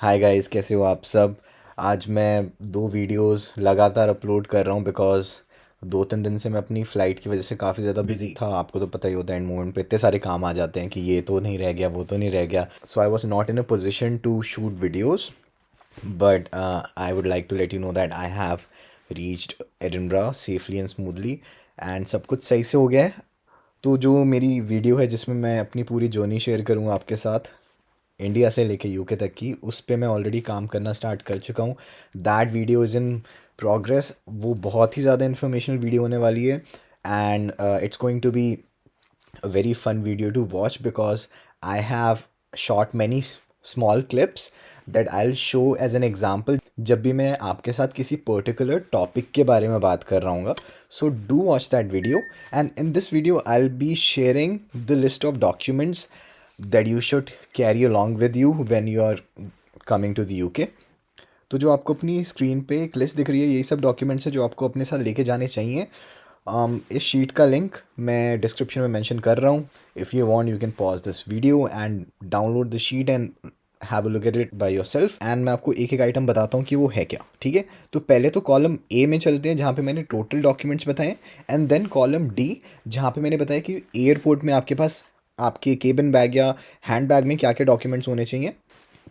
Hi guys, कैसे हो आप सब। आज मैं दो वीडियोस लगातार अपलोड कर रहा हूँ बिकॉज 2-3 दिन से मैं अपनी फ़्लाइट की वजह से काफ़ी ज़्यादा बिजी था। आपको तो पता ही होता है, एंड मोमेंट पे इतने सारे काम आ जाते हैं कि ये तो नहीं रह गया, वो तो नहीं रह गया। So I was not in a position to shoot videos, but I would like to let you know that I have reached Edinburgh safely and smoothly, and सब कुछ सही से हो गया है। तो जो मेरी वीडियो है जिसमें मैं अपनी पूरी जर्नी शेयर करूँगा आपके साथ, इंडिया से लेके यूके तक की, उस पे मैं ऑलरेडी काम करना स्टार्ट कर चुका हूँ। That video is in progress. वो बहुत ही ज़्यादा इन्फॉर्मेशनल वीडियो होने वाली है, and it's going to be a very fun video to watch because I have shot many small clips that I'll show as an example जब भी मैं आपके साथ किसी पर्टिकुलर टॉपिक के बारे में बात कर रहा हूँ। So do watch that video, and in this video I'll be sharing the list of documents that you should carry along with you when you are coming to the UK। तो जो आपको अपनी स्क्रीन पे एक list दिख रही है, यही सब डॉक्यूमेंट्स है जो आपको अपने साथ लेके जाने चाहिए। इस शीट का लिंक मैं डिस्क्रिप्शन में मेंशन कर रहा हूँ। If you want you can pause this video and download the sheet and have a look at it by yourself, and मैं आपको एक एक आइटम बताता हूँ कि वो है क्या। ठीक है, तो पहले तो कॉलम ए में चलते हैं जहाँ पे मैंने टोटल डॉक्यूमेंट्स बताए, एंड देन कॉलम डी जहाँ पे मैंने बताया कि एयरपोर्ट में आपके पास आपके केबिन बैग या हैंड बैग में क्या क्या डॉक्यूमेंट्स होने चाहिए,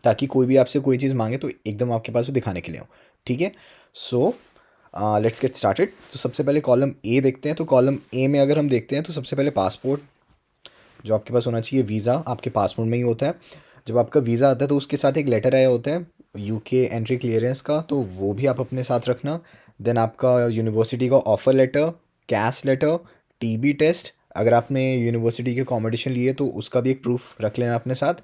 ताकि कोई भी आपसे कोई चीज़ मांगे तो एकदम आपके पास वो दिखाने के लिए हो। ठीक है, सो लेट्स गेट स्टार्टेड। तो सबसे पहले कॉलम ए देखते हैं। तो कॉलम ए में अगर हम देखते हैं तो सबसे पहले पासपोर्ट जो आपके पास होना चाहिए। वीज़ा आपके पासपोर्ट में ही होता है। जब आपका वीज़ा आता है तो उसके साथ एक लेटर आया होता है यूके एंट्री क्लियरेंस का, तो वो भी आप अपने साथ रखना। देन आपका यूनिवर्सिटी का offer letter, cash letter, TB test, अगर आपने यूनिवर्सिटी के अकोमोडेशन लिए तो उसका भी एक प्रूफ रख लेना अपने साथ।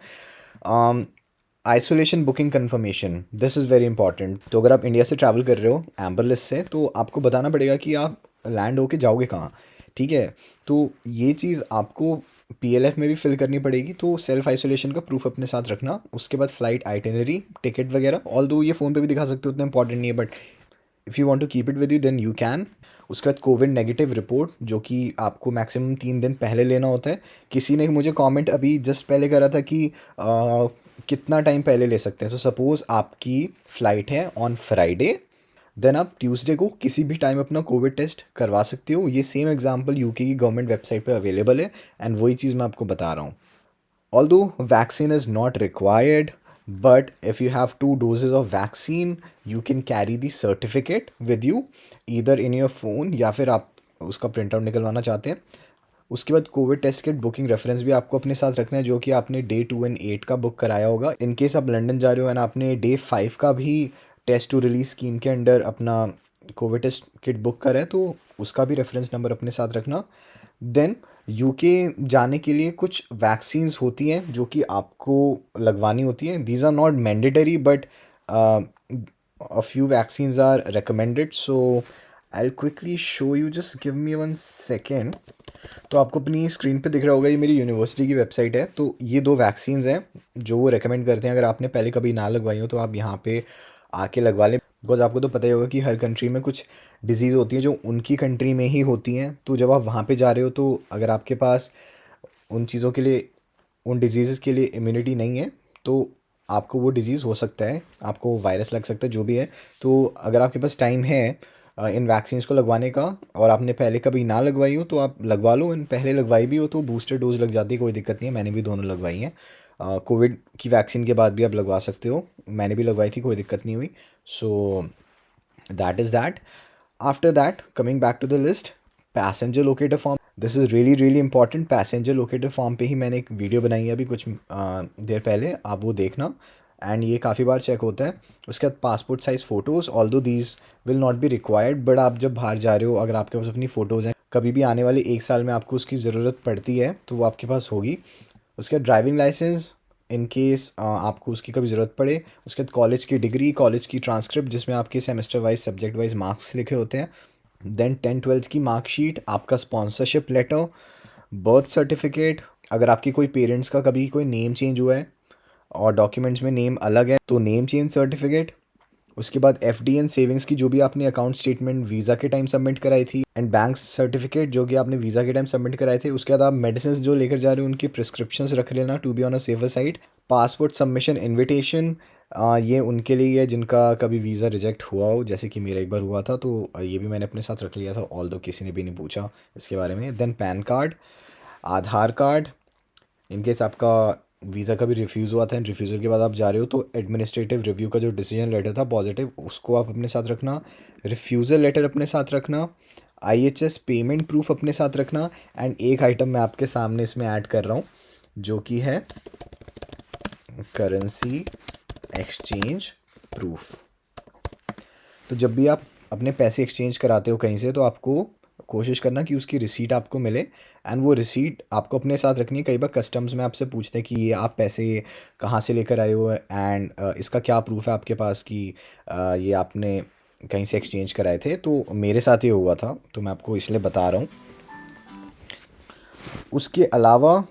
Isolation booking confirmation, this is very important. तो अगर आप इंडिया से ट्रैवल कर रहे हो एम्बर लिस्ट से, तो आपको बताना पड़ेगा कि आप लैंड होके जाओगे कहाँ। ठीक है, तो ये चीज़ आपको पीएलएफ में भी फिल करनी पड़ेगी। तो सेल्फ आइसोलेशन का प्रूफ अपने साथ रखना। उसके बाद फ्लाइट आइटिनरी, टिकट वगैरह, ऑल दो ये फ़ोन पे भी दिखा सकते हो, उतना इंपॉर्टेंट नहीं है, but if you want to keep it with you then you can. उसके बाद कोविड नेगेटिव रिपोर्ट, जो कि आपको मैक्सिमम 3 दिन पहले लेना होता है। किसी ने मुझे कमेंट अभी जस्ट पहले करा था कि कितना टाइम पहले ले सकते हैं। सो सपोज़ आपकी फ़्लाइट है ऑन फ्राइडे, देन आप ट्यूसडे को किसी भी टाइम अपना कोविड टेस्ट करवा सकते हो। ये सेम एग्जांपल यूके की गवर्नमेंट वेबसाइट पे अवेलेबल है, एंड वही चीज़ मैं आपको बता रहा हूँ। Although vaccine is not required, but if you have 2 doses of vaccine, you can carry the certificate with you either in your phone या फिर आप उसका प्रिंट आउट निकलवाना चाहते हैं। उसके बाद covid test kit booking reference भी आपको अपने साथ रखना है, जो कि आपने डे 2 एंड 8 का बुक कराया होगा। इन केस आप लंदन जा रहे हो एंड आपने डे 5 का भी टेस्ट टू रिलीज स्कीम के अंडर अपना कोविड टेस्ट किट बुक करा है, तो उसका भी रेफरेंस नंबर अपने साथ रखना। देन यूके जाने के लिए कुछ वैक्सीन्स होती हैं जो कि आपको लगवानी होती हैं। These are not mandatory, but a few vaccines are recommended. So I will quickly show you, just give me 1 second. तो आपको अपनी स्क्रीन पे दिख रहा होगा, ये मेरी यूनिवर्सिटी की वेबसाइट है। तो ये 2 वैक्सीन्स हैं जो वो रेकमेंड करते हैं। अगर आपने पहले कभी ना लगवाई हो तो आप यहाँ पे आके लगवा लें, बिकॉज आपको तो पता ही होगा कि हर कंट्री में कुछ डिजीज़ होती है जो उनकी कंट्री में ही होती हैं। तो जब आप वहाँ पे जा रहे हो तो अगर आपके पास उन चीज़ों के लिए, उन डिजीज़ के लिए इम्यूनिटी नहीं है, तो आपको वो डिज़ीज़ हो सकता है, आपको वायरस लग सकता है, जो भी है। तो अगर आपके पास टाइम है इन वैक्सीन्स को लगवाने का और आपने पहले कभी ना लगवाई हो तो आप लगवा लो। इन पहले लगवाई भी हो तो बूस्टर डोज लग जाती है, कोई दिक्कत नहीं है। मैंने भी दोनों लगवाई हैं। कोविड की वैक्सीन के बाद भी आप लगवा सकते हो, मैंने भी लगवाई थी, कोई दिक्कत नहीं हुई। So that is that. After that, coming back to the list, passenger locator form, this is really really important. Passenger locator form पे ही मैंने एक वीडियो बनाई है अभी कुछ देर पहले, आप वो देखना। एंड ये काफ़ी बार चेक होता है। उसके बाद passport size photos, although these will not be required, but आप जब बाहर जा रहे हो, अगर आपके पास अपनी फ़ोटोज़ हैं, कभी भी आने वाले 1 साल में आपको उसकी ज़रूरत पड़ती है तो वो आपके पास होगी। उसके बाद ड्राइविंग लाइसेंस, इन केस आपको उसकी कभी ज़रूरत पड़े। उसके बाद कॉलेज की डिग्री, कॉलेज की ट्रांसक्रिप्ट जिसमें आपके semester wise subject wise marks लिखे होते हैं। देन 10th-12th की मार्कशीट, आपका स्पॉन्सरशिप लेटर, बर्थ सर्टिफिकेट, अगर आपके कोई पेरेंट्स का कभी कोई नेम चेंज हुआ है और डॉक्यूमेंट्स में नेम अलग है तो नेम चेंज सर्टिफिकेट। उसके बाद एफडी एंड सेविंग्स की जो भी आपने अकाउंट स्टेटमेंट वीज़ा के टाइम सबमिट कराई थी, एंड बैंक सर्टिफिकेट जो कि आपने वीज़ा के टाइम सबमिट कराए थे। उसके बाद आप मेडिसिन जो लेकर जा रहे हो उनकी प्रिस्क्रिप्शंस रख लेना to be on a safer side. Passport submission invitation, ये उनके लिए है जिनका कभी वीज़ा रिजेक्ट हुआ हो, जैसे कि मेरा एक बार हुआ था, तो ये भी मैंने अपने साथ रख लिया था, ऑल्दो किसी ने भी नहीं पूछा इसके बारे में। Then pan card, Aadhaar card, in case आपका वीज़ा कभी रिफ्यूज़ हुआ था एंड रिफ्यूज़ल के बाद आप जा रहे हो, तो एडमिनिस्ट्रेटिव रिव्यू का जो डिसीजन लेटर था पॉजिटिव, उसको आप अपने साथ रखना। रिफ्यूज़ल लेटर अपने साथ रखना। आईएचएस पेमेंट प्रूफ अपने साथ रखना। एंड एक आइटम मैं आपके सामने इसमें ऐड कर रहा हूँ, जो कि है करेंसी एक्सचेंज प्रूफ। तो जब भी आप अपने पैसे एक्सचेंज कराते हो कहीं से, तो आपको कोशिश करना कि उसकी रिसीट आपको मिले, एंड वो रिसीट आपको अपने साथ रखनी है। कई बार कस्टम्स में आपसे पूछते हैं कि ये आप पैसे कहाँ से लेकर आए हो, एंड इसका क्या प्रूफ है आपके पास कि ये आपने कहीं से एक्सचेंज कराए थे। तो मेरे साथ ये हुआ था, तो मैं आपको इसलिए बता रहा हूँ। उसके अलावा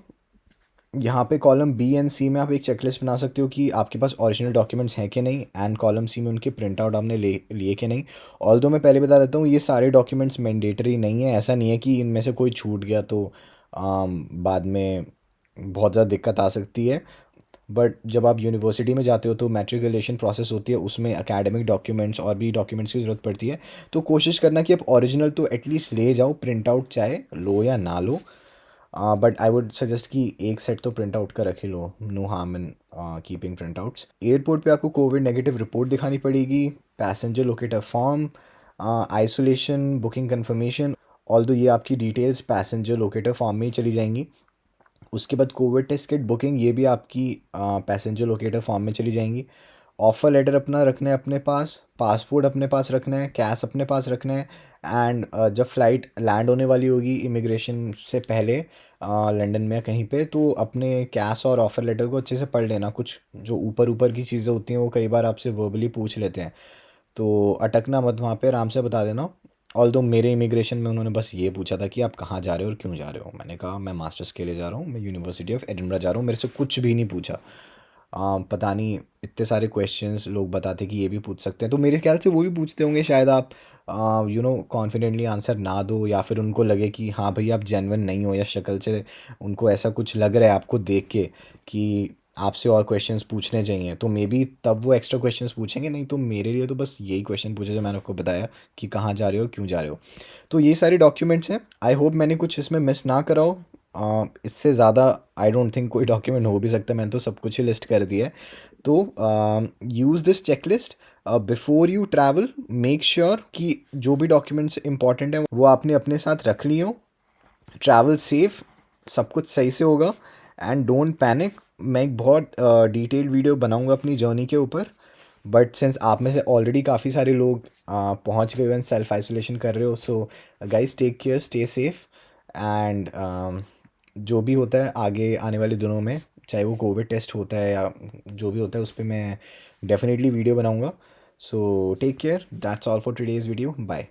यहाँ पे कॉलम बी एंड सी में आप एक चेकलिस्ट बना सकते हो कि आपके पास ओरिजिनल डॉक्यूमेंट्स हैं कि नहीं, एंड कॉलम सी में उनके प्रिंट आउट आपने ले लिए कि नहीं। ऑल्दो मैं पहले बता देता हूँ, ये सारे डॉक्यूमेंट्स मैंडेटरी नहीं है। ऐसा नहीं है कि इनमें से कोई छूट गया तो बाद में बहुत ज़्यादा दिक्कत आ सकती है। बट जब आप यूनिवर्सिटी में जाते हो तो मैट्रिकुलेशन प्रोसेस होती है, उसमें एकेडमिक डॉक्यूमेंट्स और भी डॉक्यूमेंट्स की ज़रूरत पड़ती है। तो कोशिश करना कि आप ओरिजिनल तो एटलीस्ट ले जाओ, प्रिंट आउट चाहे लो या ना लो। बट आई वुड सजेस्ट कि एक सेट तो प्रिंट आउट का रख ही लो, no harm in keeping print outs. Airport पे आपको कोविड नेगेटिव रिपोर्ट दिखानी पड़ेगी, passenger locator form, isolation booking confirmation. Although ये आपकी डिटेल्स पैसेंजर लोकेटर फॉर्म में ही चली जाएंगी। उसके बाद कोविड टेस्ट किट बुकिंग, ये भी आपकी पैसेंजर लोकेटर फॉर्म में चली जाएंगी। ऑफ़र लेटर अपना रखना है अपने पास, पासपोर्ट अपने पास रखना है, कैश अपने पास रखना है। एंड जब फ़्लाइट लैंड होने वाली होगी इमिग्रेशन से पहले लंदन में कहीं पे, तो अपने कैश और ऑफ़र लेटर को अच्छे से पढ़ लेना। कुछ जो ऊपर ऊपर की चीज़ें होती हैं वो कई बार आपसे वर्बली पूछ लेते हैं, तो अटकना मत वहाँ पे, आराम से बता देना। ऑल्दो मेरे इमिग्रेशन में उन्होंने बस ये पूछा था कि आप कहाँ जा रहे हो और क्यों जा रहे हो। मैंने कहा मैं मास्टर्स के लिए जा रहा हूँ, मैं यूनिवर्सिटी ऑफ एडिनबरा जा रहा हूँ। मेरे से कुछ भी नहीं पूछा। पता नहीं इतने सारे क्वेश्चंस लोग बताते कि ये भी पूछ सकते हैं, तो मेरे ख्याल से वो भी पूछते होंगे शायद। आप कॉन्फिडेंटली आंसर ना दो, या फिर उनको लगे कि हाँ भाई आप जेन्युइन नहीं हो, या शक्ल से उनको ऐसा कुछ लग रहा है आपको देख के कि आपसे और क्वेश्चंस पूछने चाहिए, तो मे बी तब वो एक्स्ट्रा क्वेश्चंस पूछेंगे। नहीं तो मेरे लिए तो बस यही क्वेश्चन पूछे जो मैंने आपको बताया कि कहाँ जा रहे हो, क्यों जा रहे हो। तो ये सारे डॉक्यूमेंट्स हैं। आई होप मैंने कुछ इसमें मिस ना कराओ। इससे ज़्यादा आई डोंट थिंक कोई डॉक्यूमेंट हो भी सकता है, मैंने तो सब कुछ ही लिस्ट कर दिया है। तो use this checklist before you travel. Make sure कि जो भी डॉक्यूमेंट्स इंपॉर्टेंट हैं वो आपने अपने साथ रख लिए हो। ट्रैवल सेफ, सब कुछ सही से होगा। And don't panic. मैं एक बहुत डिटेल्ड वीडियो बनाऊंगा अपनी जर्नी के ऊपर। बट सिंस आप में से ऑलरेडी काफ़ी सारे लोग पहुंच गए हैं, सेल्फ आइसोलेशन कर रहे हो, so guys take care, stay safe. And जो भी होता है आगे आने वाले दिनों में, चाहे वो कोविड टेस्ट होता है या जो भी होता है, उस पर मैं डेफिनेटली वीडियो बनाऊंगा। So take care, that's all for today's video, bye.